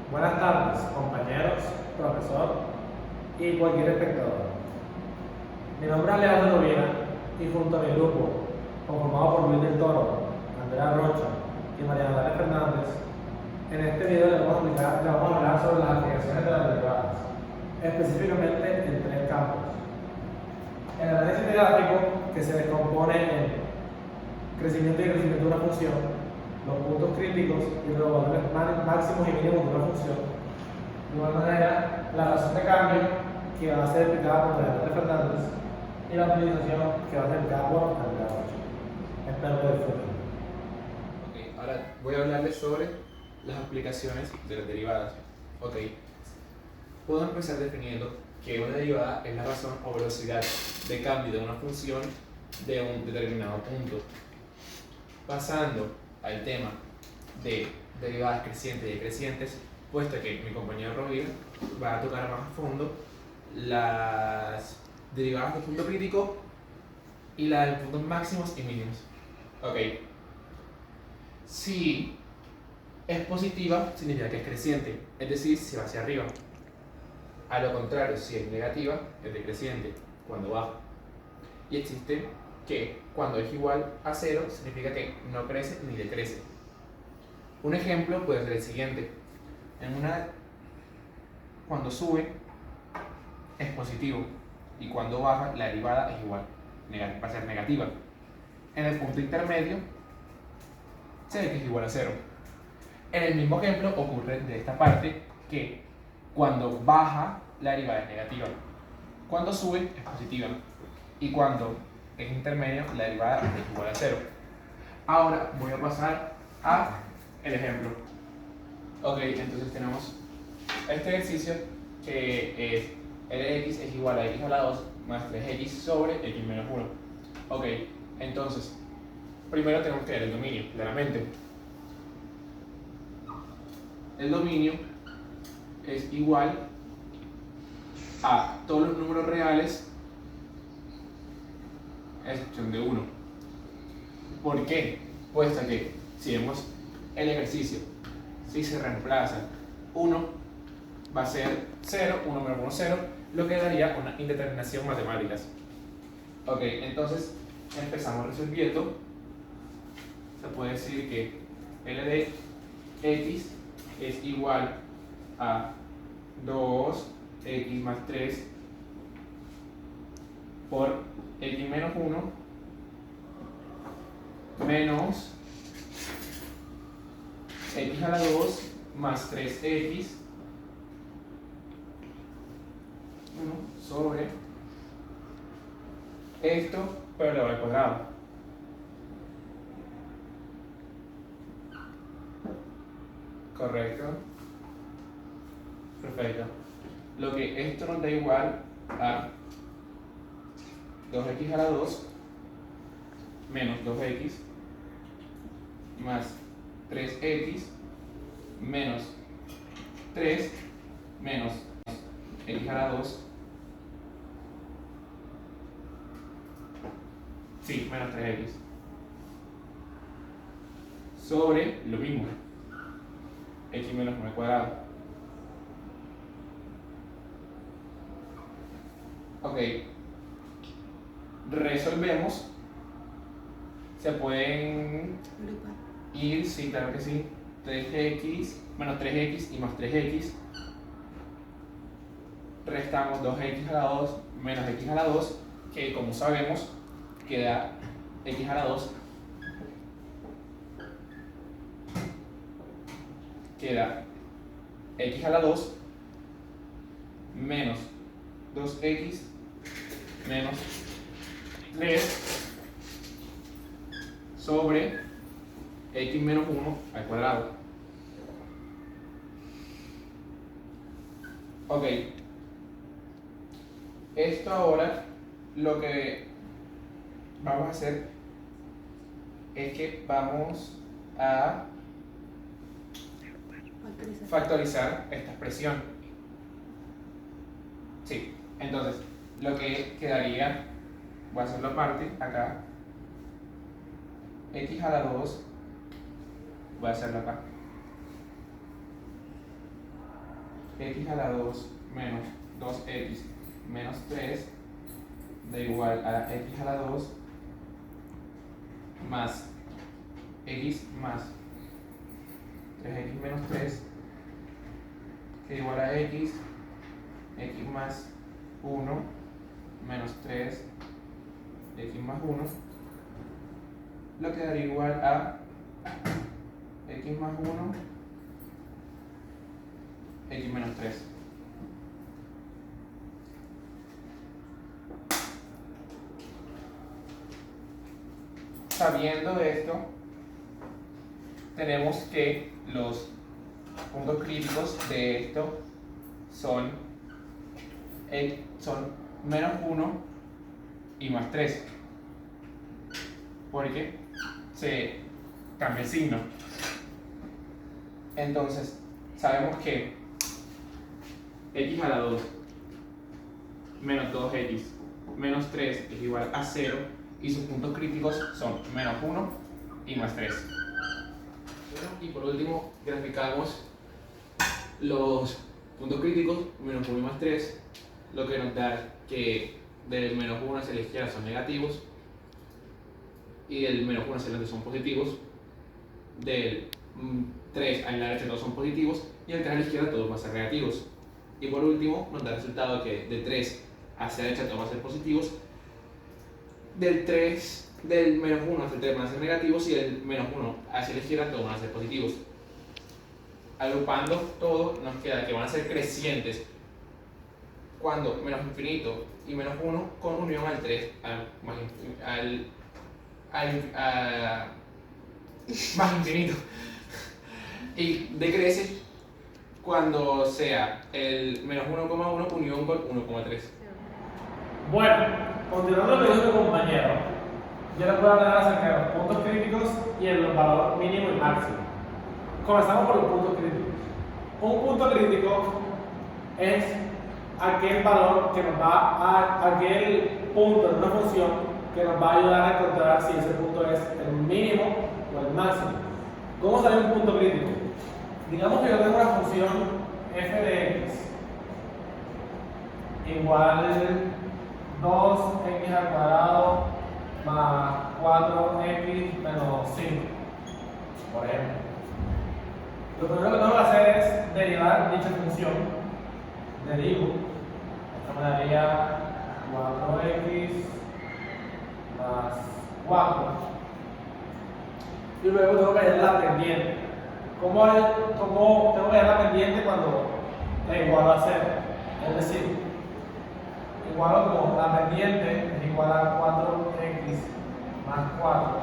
Buenas tardes, compañeros, profesor y cualquier espectador. Mi nombre es Alejandro Rovira y junto a mi grupo, conformado por Luis del Toro, Andrea Rocha y María Natalia Fernández, en este video les vamos a hablar sobre las aplicaciones de las derivadas, específicamente en tres campos. El análisis de gráfico, que se descompone en crecimiento y crecimiento de una función, los puntos críticos y los valores máximos y mínimos de una función. De igual manera, la razón de cambio, que va a ser explicada por María Fernández, y la utilización, que va a ser explicada por Andrea Rocha. Espero que disfruten. Ok, ahora voy a hablarles sobre las aplicaciones de las derivadas. Ok, puedo empezar definiendo que una derivada es la razón o velocidad de cambio de una función de un determinado punto. Pasando al tema de derivadas crecientes y decrecientes, puesto que mi compañero Rovira va a tocar más a fondo las derivadas de punto crítico y las de puntos máximos y mínimos. Ok, si es positiva, significa que es creciente, es decir, si va hacia arriba. A lo contrario, si es negativa, es decreciente, cuando baja. Y existe que cuando es igual a 0, significa que no crece ni decrece. Un ejemplo puede ser el siguiente. Cuando sube es positivo y cuando baja la derivada es igual, va a ser negativa. En el punto intermedio se ve que es igual a 0. En el mismo ejemplo ocurre de esta parte que cuando baja la derivada es negativa, cuando sube es positiva y cuando es intermedio la derivada es igual a 0. Ahora voy a pasar a el ejemplo. Ok, entonces tenemos este ejercicio que es L de x es igual a x a la 2 más 3x sobre x menos 1. Ok, entonces primero tenemos que ver el dominio, claramente. El dominio es igual a todos los números reales a excepción de 1. ¿Por qué? Puesto que si vemos el ejercicio, si se reemplaza 1, va a ser 0, 1 menos 1, 0, lo que daría una indeterminación matemática. Ok, entonces empezamos resolviendo. Se puede decir que L de x es igual a 2x más 3 por x menos 1 menos x a la 2 más 3x 1 sobre esto, pero elevado al cuadrado. Correcto. Perfecto. Lo que esto nos da igual a 2x a la 2 menos 2x más 3x menos 3 menos x a la 2. Sí, menos 3x. Sobre lo mismo, x menos 1 al cuadrado. Ok, resolvemos. Se pueden ir, sí, claro que sí. 3x menos 3x y más 3x. Restamos 2x a la 2 menos x a la 2, que como sabemos queda x a la 2. Queda x a la 2 menos 2x menos 3 sobre x menos 1 al cuadrado. Ok, esto ahora lo que vamos a hacer es que vamos a factorizar esta expresión. Sí, entonces lo que quedaría, voy a hacerlo aparte acá, x a la 2, voy a hacerlo acá, x a la 2 menos 2x menos 3 da igual a x a la 2 más x más 3x menos 3 que igual a x más 1 menos 3 x más 1, lo que daría igual a x más 1 x menos 3. Sabiendo esto, tenemos que los puntos críticos de esto son menos 1 y más 3, porque se cambia el signo. Entonces, sabemos que x a la 2 menos 2x menos 3 es igual a 0 y sus puntos críticos son menos 1 y más 3. Y por último, graficamos los puntos críticos, menos 1 y más 3, lo que nos da que del menos 1 hacia la izquierda son negativos y del menos 1 hacia adelante son positivos, del 3 a la derecha todos son positivos y del 3 a la izquierda todos van a ser negativos. Y por último, nos da el resultado que de 3 hacia la derecha todos van a ser positivos, del menos 1 hacia el 3 van a ser negativos y del menos 1 hacia la izquierda todos van a ser positivos. Agrupando todo, nos queda que van a ser crecientes cuando menos infinito y menos 1 con unión al 3 más infinito, y decrece cuando sea el menos 1,1 unión con 1,3. Bueno, continuando lo que dijo mi compañero, yo les voy a hablar acerca de los puntos críticos y el valor mínimo y máximo. Comenzamos por los puntos críticos. Un punto crítico es aquel valor que nos va a aquel punto en una función que nos va a ayudar a encontrar si ese punto es el mínimo o el máximo. ¿Cómo sale un punto crítico? Digamos que yo tengo una función f de x igual 2x al cuadrado más 4x menos 5, por ejemplo. Lo primero que tengo que hacer es derivar dicha función. Derivo, esto me daría 4x más 4. Y luego tengo que hallar la pendiente. ¿Cómo tengo que hallar la pendiente cuando la igualo a 0? Es decir, igualo como la pendiente es igual a 4x más 4.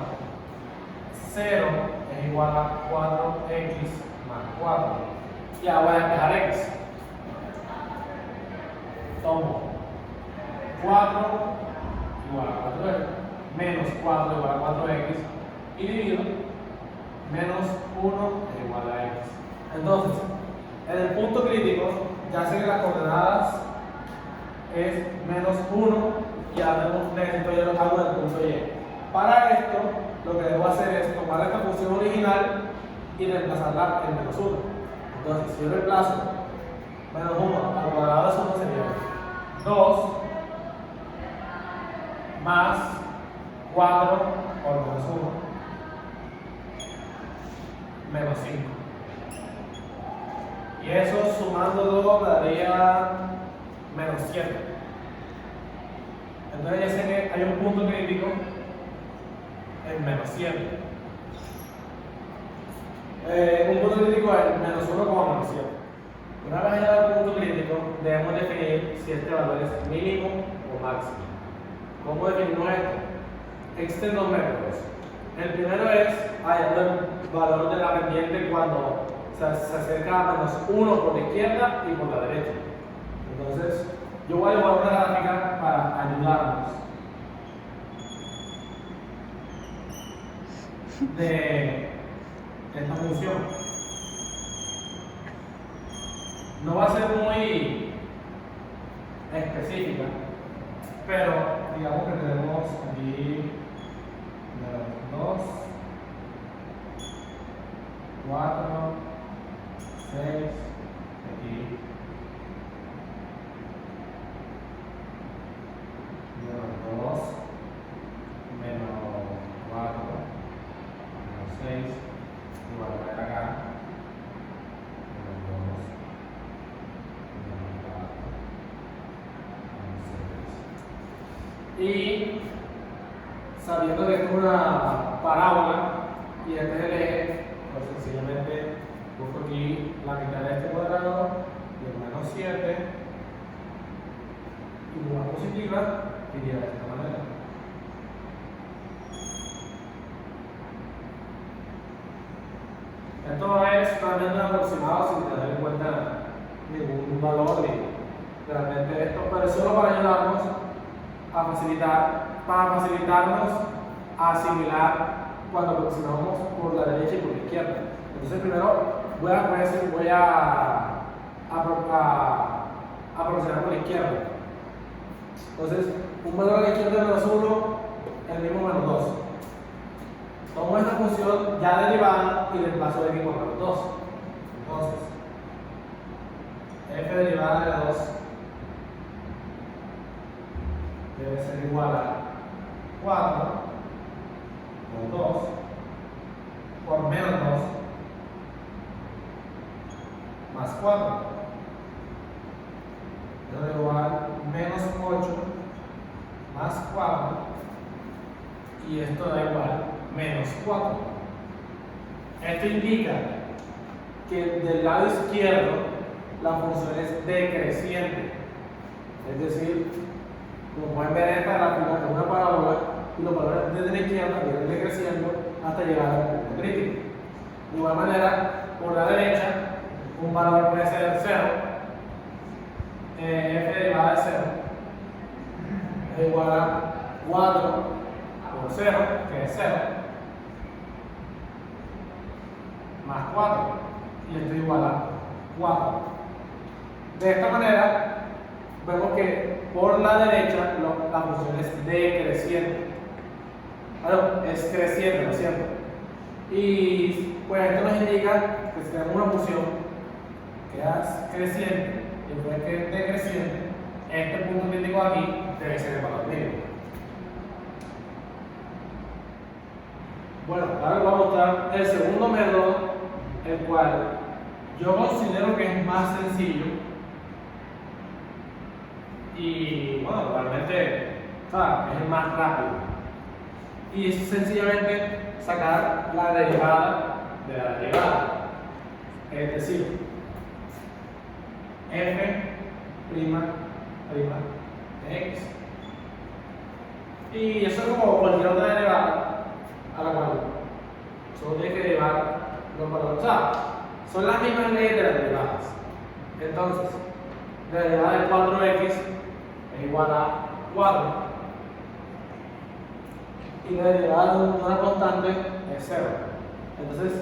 0 es igual a 4x más 4. Y ahora voy a despejar x. Tomo 4 igual a 4x, menos 4 igual a 4x, y divido menos 1 es igual a x. Entonces, en el punto crítico, ya sé que las coordenadas es menos 1 y ahora necesito yo algo del punto y. Para esto, lo que debo hacer es tomar esta función original y reemplazarla en menos 1. Entonces, si yo reemplazo menos 1 al cuadrado de 1 sería 2 más 4 por menos 1 menos 5. Y eso sumando 2 me daría menos 7. Entonces ya sé que hay un punto crítico en menos 7. Un punto crítico es menos 1, menos 7. Una vez hallado el punto crítico, debemos definir si este valor es mínimo o máximo. ¿Cómo definimos esto? Existen dos métodos. El primero es hallando el valor de la pendiente cuando se acerca a menos 1 por la izquierda y por la derecha. Entonces, yo voy a dibujar una gráfica para ayudarnos de esta función. No va a ser muy específica, pero digamos que tenemos aquí 2, 4, 6, aquí Y sabiendo que esto es una parábola y este es el eje, pues sencillamente busco aquí la mitad de este cuadrado y el menos 7 y una positiva iría de esta manera. Esto es realmente un aproximado sin tener en cuenta ningún valor ni realmente esto, pero es solo para ayudarnos a facilitarnos a asimilar cuando aproximamos por la derecha y por la izquierda. Entonces primero voy a aproximar por la izquierda. Entonces, un valor a la izquierda de menos 1, el mismo menos 2. Tomo esta función ya derivada y le paso de x por menos 2. Entonces, f derivada de 2 debe ser igual a 4 por 2 por menos 2 más 4. Esto es igual a menos 8 más 4 y esto da igual menos 4. Esto indica que del lado izquierdo la función es decreciente, es decir, como pueden ver, esta gráfica es una parábola y los valores desde la izquierda vienen decreciendo hasta llegar al punto crítico. De igual manera, por la derecha, un valor puede ser 0, f derivada de 0 es igual a 4 por 0, que es 0, más 4, y esto es igual a 4. De esta manera, vemos que por la derecha la función es decreciente. Es creciente, lo siento. Y pues esto nos indica que si tenemos una función que es creciente y después que es decreciente, este punto crítico aquí debe ser el valor mínimo. Bueno, ahora les voy a mostrar el segundo método, el cual yo considero que es más sencillo y bueno, realmente es el más rápido. Y es sencillamente sacar la derivada de la derivada. Es decir, f' de x. Y eso es como cualquier otra derivada a la cual solo tiene que derivar los valores. O sea, son las mismas leyes de las derivadas. Entonces, la derivada de 4x es igual a 4. Y la derivada de una constante es 0. Entonces,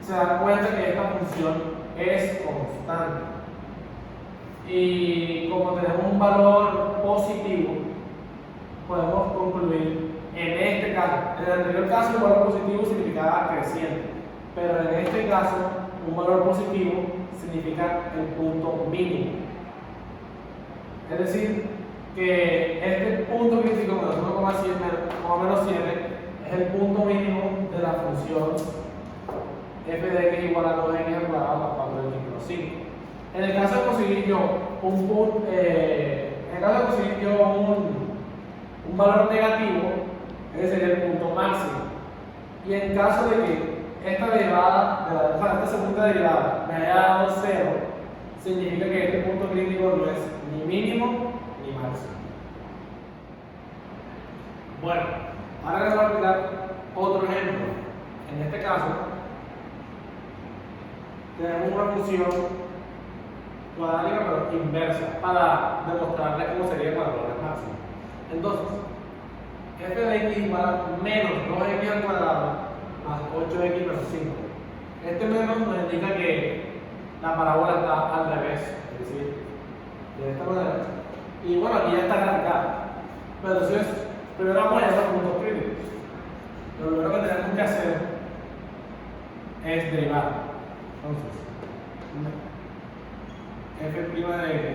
se dan cuenta que esta función es constante. Y como tenemos un valor positivo, podemos concluir en este caso. En el anterior caso, un valor positivo significaba creciente, pero en este caso, un valor positivo significa el punto mínimo. Es decir, que este punto crítico menos 1,7 menos 7 es el punto mínimo de la función f de x igual a 2x al cuadrado más 4x menos 5. En el caso de conseguir yo un valor negativo, ese sería el punto máximo. Y en caso de que esta derivada, esta segunda derivada me haya dado 0, significa que este punto crítico no es ni mínimo ni máximo. Bueno, ahora les voy a aplicar otro ejemplo. En este caso, tenemos una función cuadrática pero inversa para demostrarles cómo sería con valores máximos. Entonces, f de x igual a menos 2x al cuadrado más 8x menos 5. Este menos nos indica que la parábola está al revés, es decir, de esta manera. Y bueno, aquí ya está graficada. Pero entonces, primero vamos a llegar a los puntos críticos. Lo primero que tenemos que hacer es derivar. Entonces, f' de x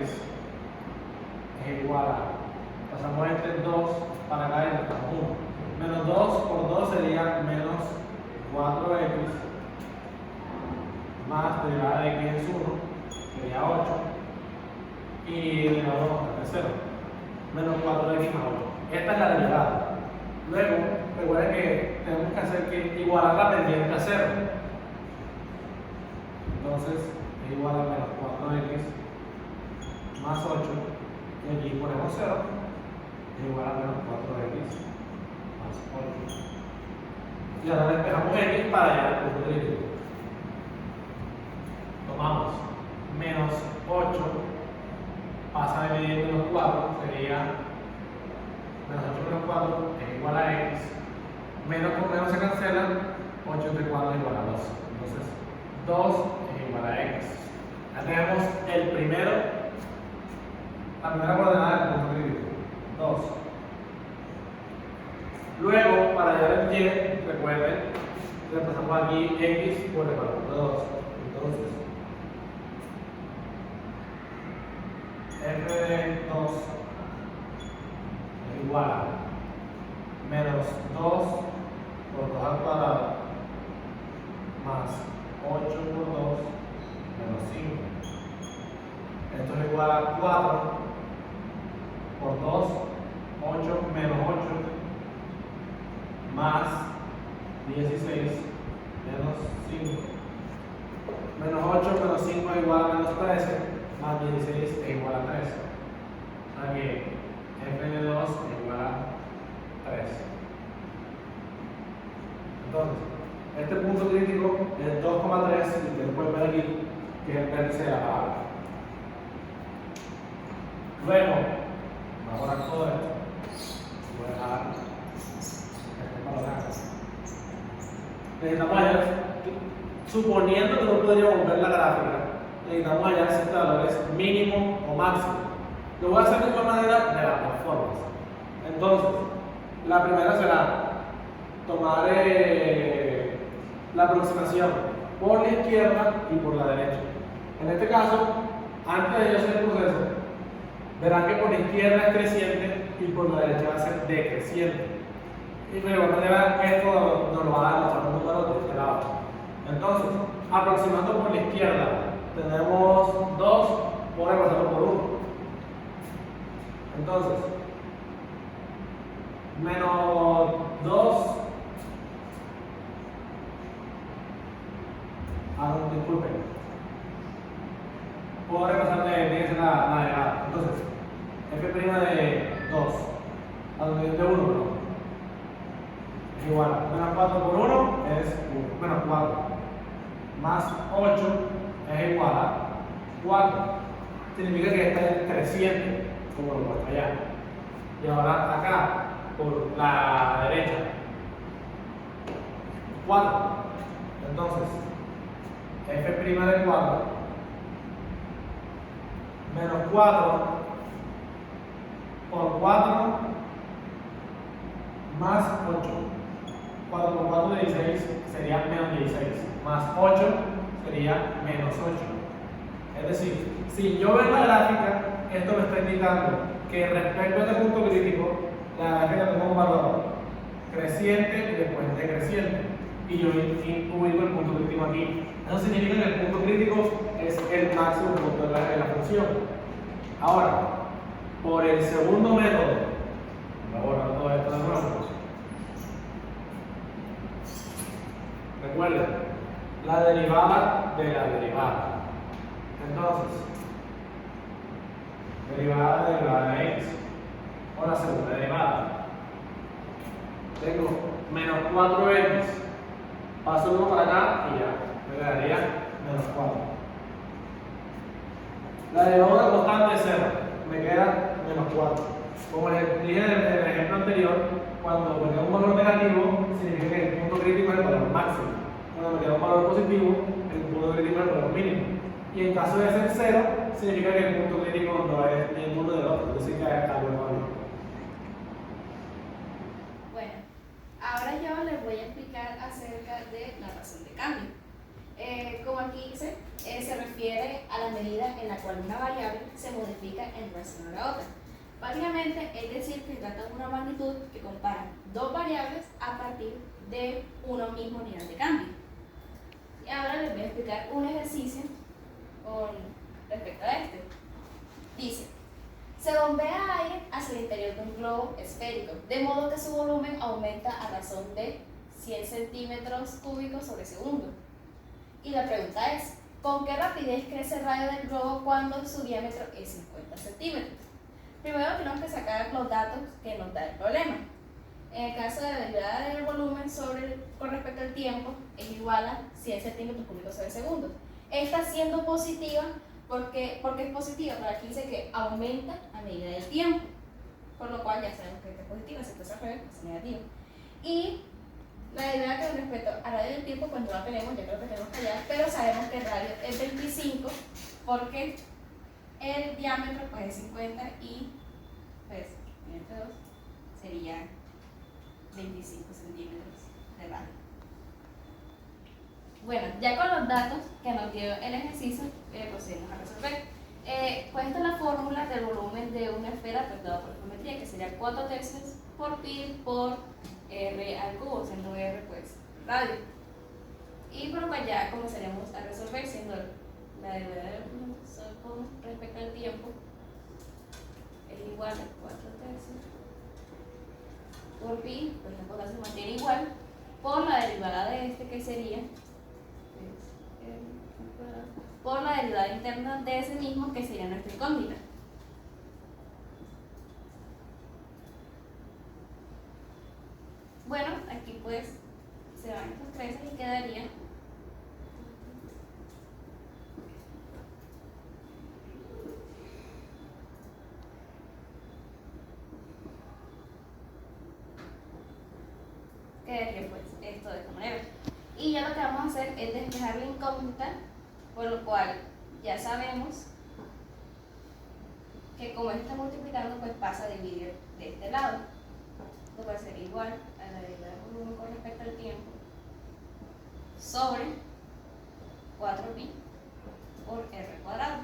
es igual a, pasamos entre 2 para acá y nos damos 1. Menos 2 por 2 sería menos 4x más derivada de x es 1, sería 8. Y derivada de 0, menos 4x más 8. Esta es la derivada. Luego, recuerden que tenemos que hacer que igualar la pendiente a 0. Entonces, es igual a menos 4x más 8, y aquí ponemos 0, es igual a menos 4x más 8. Y ahora despejamos x para llegar al punto crítico. Tomamos menos 8, pasa a dividir menos 4, sería menos 8 menos 4 es igual a x, menos con menos se cancela, 8 entre 4 es igual a 2. Entonces, 2 es igual a x. Ya tenemos la primera coordenada del punto crítico, 2. Luego, para llegar al y, recuerden, reemplazamos aquí x por el valor de 2. Entonces, f de 2 es igual a menos 2 por 2 al cuadrado más 8 por 2 menos 5. Esto es igual a 4 por 2, 8 menos 8 más 16 menos 5. Menos 8 menos 5 es igual a menos 13, más 16 es igual a 3. O sea que f de 2 es igual a 3. Entonces, este punto crítico es 2,3 y ustedes pueden ver aquí que es el vértice de la palabra. Luego, vamos a borrar todo esto. Voy a dejar este para acá. Necesitamos hallar, suponiendo que no podríamos ver la gráfica, necesitamos hallar si este valor es mínimo o máximo. Lo voy a hacer de igual manera de las dos formas. Entonces, la primera será tomar la aproximación por la izquierda y por la derecha. En este caso, antes de yo hacer el proceso, verán que por la izquierda es creciente y por la derecha va a ser decreciente. Y de igual manera, esto nos lo va a dar los números de este lado. Entonces, aproximando por la izquierda, tenemos 2 por reemplazarlo por 1. Entonces, menos 2. Disculpen. Puedo repasar de la derivada. Entonces, f' de 2 a donde de 1, perdón, es igual a menos 4 por 1 es 1, menos 4 más 8 es igual a 4. Significa que esta es creciente, como lo muestra allá. Y ahora acá, por la derecha, 4. Entonces, f' de 4 menos 4 por 4 más 8. 4 por 4 de 16 sería menos 16, más 8 sería menos 8. Es decir, si yo veo la gráfica, esto me está indicando que respecto a este punto crítico, la gráfica tengo un valor creciente y después decreciente. Y yo ubico el punto crítico aquí. Eso significa que el punto crítico es el máximo punto de la función. Ahora, por el segundo método, voy a borrar todo esto de nuevo. Recuerden, la derivada de la derivada. Entonces, derivada de x, o la segunda derivada. Tengo menos 4x, paso uno para acá y ya, me quedaría menos 4. La derivada constante es 0, me queda menos 4. Como les dije en el ejemplo anterior, cuando me queda un valor negativo, significa que el punto crítico es el valor máximo. Cuando me queda un valor positivo, el punto crítico es el valor mínimo. Y en caso de ser 0, significa que el punto crítico no es ni el uno del otro, es decir, que hay algo erróneo. Bueno, ahora yo les voy a explicar acerca de la razón de cambio. Como aquí dice, se refiere a la medida en la cual una variable se modifica en relación a la otra. Básicamente, es decir, que trata de una magnitud que compara dos variables a partir de uno mismo nivel de cambio. Y ahora les voy a explicar un ejercicio con respecto a este. Dice, se bombea aire hacia el interior de un globo globo esférico, de modo que su volumen aumenta a razón de 100 centímetros cúbicos sobre segundo. Y la pregunta es, ¿con qué rapidez crece el radio del globo cuando su diámetro es 50 centímetros? Primero tenemos que sacar los datos que nos da el problema. En el caso de la derivada del volumen con respecto al tiempo es igual a 100 centímetros cúbicos sobre segundo. Esta siendo positiva, ¿por qué es positiva? Para aquí dice que aumenta a medida del tiempo, por lo cual ya sabemos que esta es positiva, si esto es al revés, es negativa. Y la derivada con respecto al radio del tiempo, pues no la tenemos, yo creo que tenemos que hallar, pero sabemos que el radio es 25 porque el diámetro pues es 50 y pues entre 2 sería 25 centímetros de radio. Bueno, ya con los datos que nos dio el ejercicio, procedemos a resolver. Pues esta es la fórmula del volumen de una esfera dada por geometría, que sería 4 tercios por pi por r al cubo, siendo r pues radio. Y por lo cual ya comenzaremos a resolver, siendo la derivada del volumen con respecto al tiempo es igual a 4 tercios por pi, pues la cosa se mantiene igual, por la derivada de este que sería por la derivada interna de ese mismo que sería nuestra incógnita. Bueno, aquí pues se van estos tres y quedaría pues esto de esta manera. Y ya lo que vamos a hacer es despejar la incógnita, por lo cual ya sabemos que como esto está multiplicando, pues pasa a dividir de este lado, lo va a ser igual a la derivada del volumen con respecto al tiempo sobre 4pi por r cuadrado,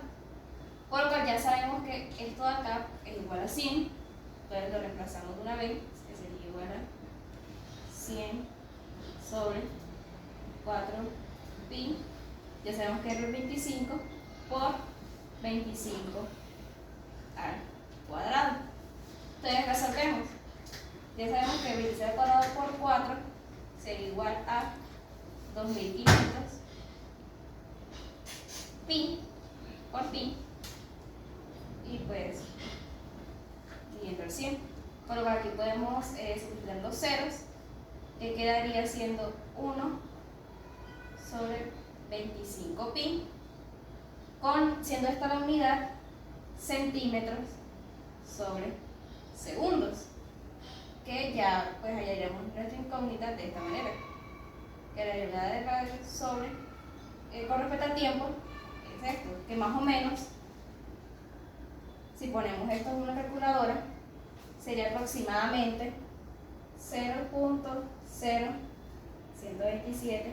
por lo cual ya sabemos que esto de acá es igual a 100, entonces lo reemplazamos de una vez, que sería igual a 100 sobre 4pi, ya sabemos que r es 25 por 25 al cuadrado. Entonces resolvemos. Ya sabemos que 26 al cuadrado por 4 sería igual a 2500 pi por pi, y pues dividiendo el 100. Por lo cual aquí podemos simplificar los ceros, que quedaría siendo 1 sobre 25 pi, siendo esta la unidad, centímetros sobre segundos, que ya pues hallaremos nuestra incógnita de esta manera, que la derivada de radio sobre con respecto al tiempo es esto, que más o menos, si ponemos esto en una calculadora, sería aproximadamente 0.0127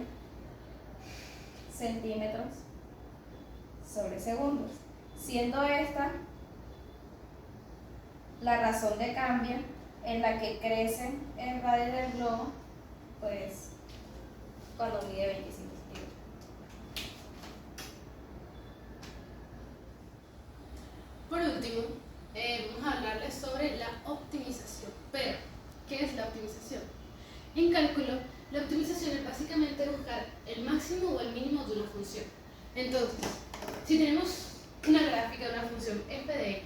centímetros sobre segundos, siendo esta la razón de cambio en la que crece el radio del globo, pues cuando mide 25 centímetros. Por último, vamos a hablarles sobre la optimización. Pero, ¿qué es la optimización? En cálculo, la optimización es básicamente buscar el máximo o el mínimo de una función. Entonces, si tenemos una gráfica de una función f de x,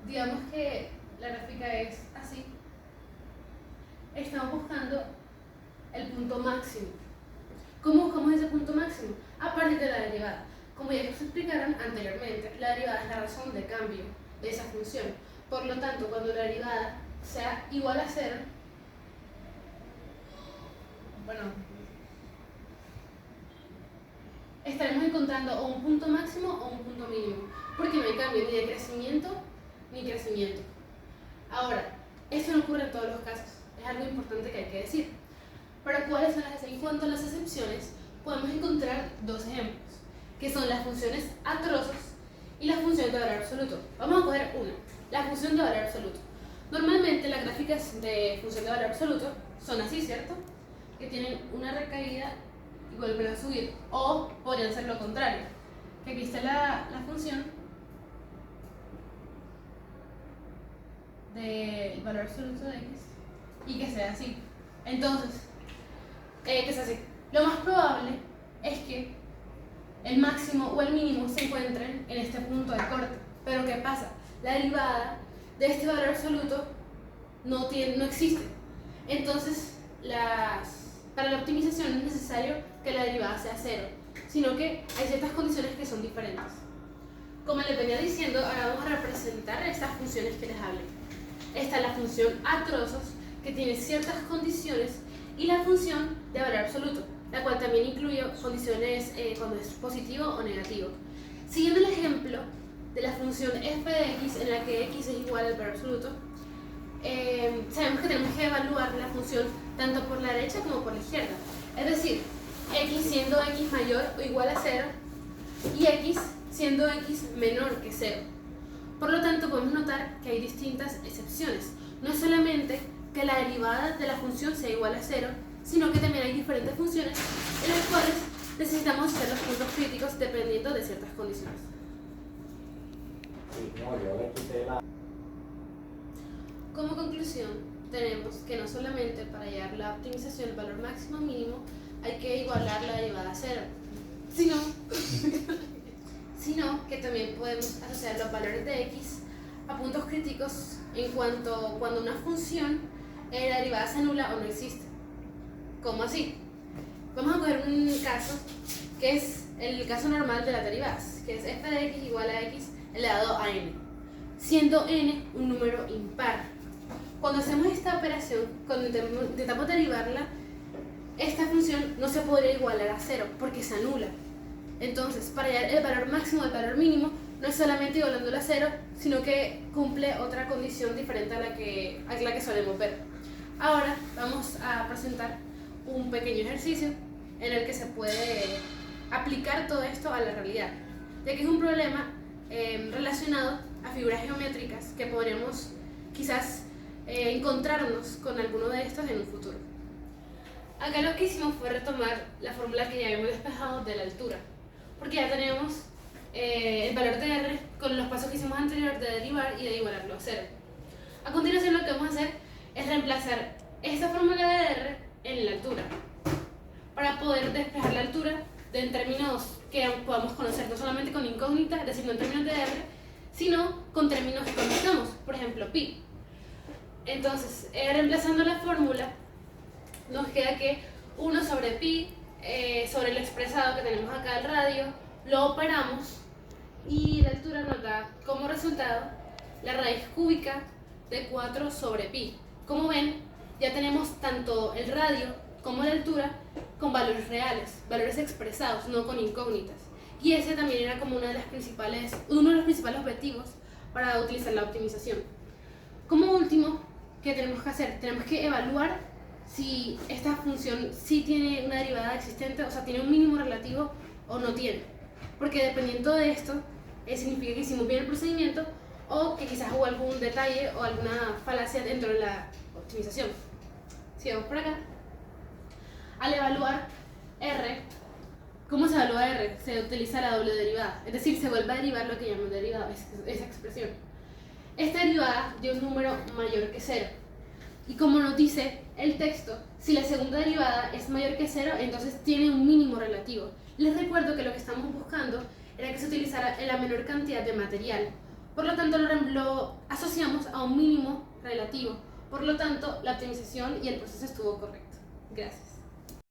digamos que la gráfica es así, estamos buscando el punto máximo. ¿Cómo buscamos ese punto máximo? A partir de la derivada. Como ya nos explicaron anteriormente, la derivada es la razón de cambio de esa función. Por lo tanto, cuando la derivada sea igual a 0, estaremos encontrando o un punto máximo o un punto mínimo, porque no hay cambio ni de crecimiento ni crecimiento. Ahora, esto no ocurre en todos los casos, es algo importante que hay que decir. Pero ¿cuáles son las excepciones? En cuanto a las excepciones, podemos encontrar dos ejemplos, que son las funciones a trozos y las funciones de valor absoluto. Vamos a coger una, la función de valor absoluto. Normalmente las gráficas de función de valor absoluto son así, ¿cierto? Que tienen una recaída y vuelven a subir, o podrían ser lo contrario, que aquí está la función del valor absoluto de x y que sea así. Entonces, que sea así. Lo más probable es que el máximo o el mínimo se encuentren en este punto de corte. Pero ¿qué pasa? La derivada de este valor absoluto no existe. Entonces, para la optimización no es necesario que la derivada sea cero, sino que hay ciertas condiciones que son diferentes. Como les venía diciendo, ahora vamos a representar estas funciones que les hablé. Está la función a trozos, que tiene ciertas condiciones, y la función de valor absoluto, la cual también incluye condiciones cuando es positivo o negativo. Siguiendo el ejemplo de la función f de x, en la que x es igual al valor absoluto, sabemos que tenemos que evaluar la función tanto por la derecha como por la izquierda. Es decir, x siendo x mayor o igual a 0 y x siendo x menor que 0. Por lo tanto, podemos notar que hay distintas excepciones. No es solamente que la derivada de la función sea igual a 0, sino que también hay diferentes funciones en las cuales necesitamos hacer los puntos críticos dependiendo de ciertas condiciones. Sí, no, yo le quité la... Como conclusión, tenemos que no solamente para hallar la optimización, el valor máximo o mínimo, hay que igualar la derivada a 0, sino que también podemos asociar los valores de x a puntos críticos en cuanto cuando una función, la derivada se anula o no existe. ¿Cómo así? Vamos a coger un caso que es el caso normal de las derivadas, que es f de x igual a x elevado a n, siendo n un número impar. Cuando hacemos esta operación, cuando intentamos derivarla, esta función no se podría igualar a 0 porque se anula. Entonces, para hallar el valor máximo del valor mínimo, no es solamente igualándola a 0, sino que cumple otra condición diferente a la que solemos ver. Ahora vamos a presentar un pequeño ejercicio en el que se puede aplicar todo esto a la realidad, ya que es un problema relacionado a figuras geométricas que podríamos quizás encontrarnos con alguno de estos en un futuro. Acá lo que hicimos fue retomar la fórmula que ya habíamos despejado de la altura, porque ya tenemos el valor de r con los pasos que hicimos anterior de derivar y de igualarlo a 0. A continuación lo que vamos a hacer es reemplazar esta fórmula de r en la altura, para poder despejar la altura en términos que podamos conocer, no solamente con incógnita, es decir, no en términos de r, sino con términos que conozcamos, por ejemplo, pi. Entonces, reemplazando la fórmula, nos queda que 1 sobre pi, sobre el expresado que tenemos acá al radio, lo operamos y la altura nos da como resultado la raíz cúbica de 4 sobre pi. Como ven, ya tenemos tanto el radio como la altura con valores reales, valores expresados, no con incógnitas. Y ese también era como uno de los principales objetivos para utilizar la optimización. Como último, ¿qué tenemos que hacer? Tenemos que evaluar si esta función sí tiene una derivada existente, o sea, tiene un mínimo relativo o no tiene. Porque dependiendo de esto, significa que hicimos bien el procedimiento o que quizás hubo algún detalle o alguna falacia dentro de la optimización. Sigamos por acá. Al evaluar R, ¿cómo se evalúa R? Se utiliza la doble derivada, es decir, se vuelve a derivar lo que llamamos derivada, esa expresión. Esta derivada dio un número mayor que 0. Y como nos dice el texto, si la segunda derivada es mayor que 0, entonces tiene un mínimo relativo. Les recuerdo que lo que estamos buscando era que se utilizara la menor cantidad de material. Por lo tanto, lo asociamos a un mínimo relativo. Por lo tanto, la optimización y el proceso estuvo correcto. Gracias.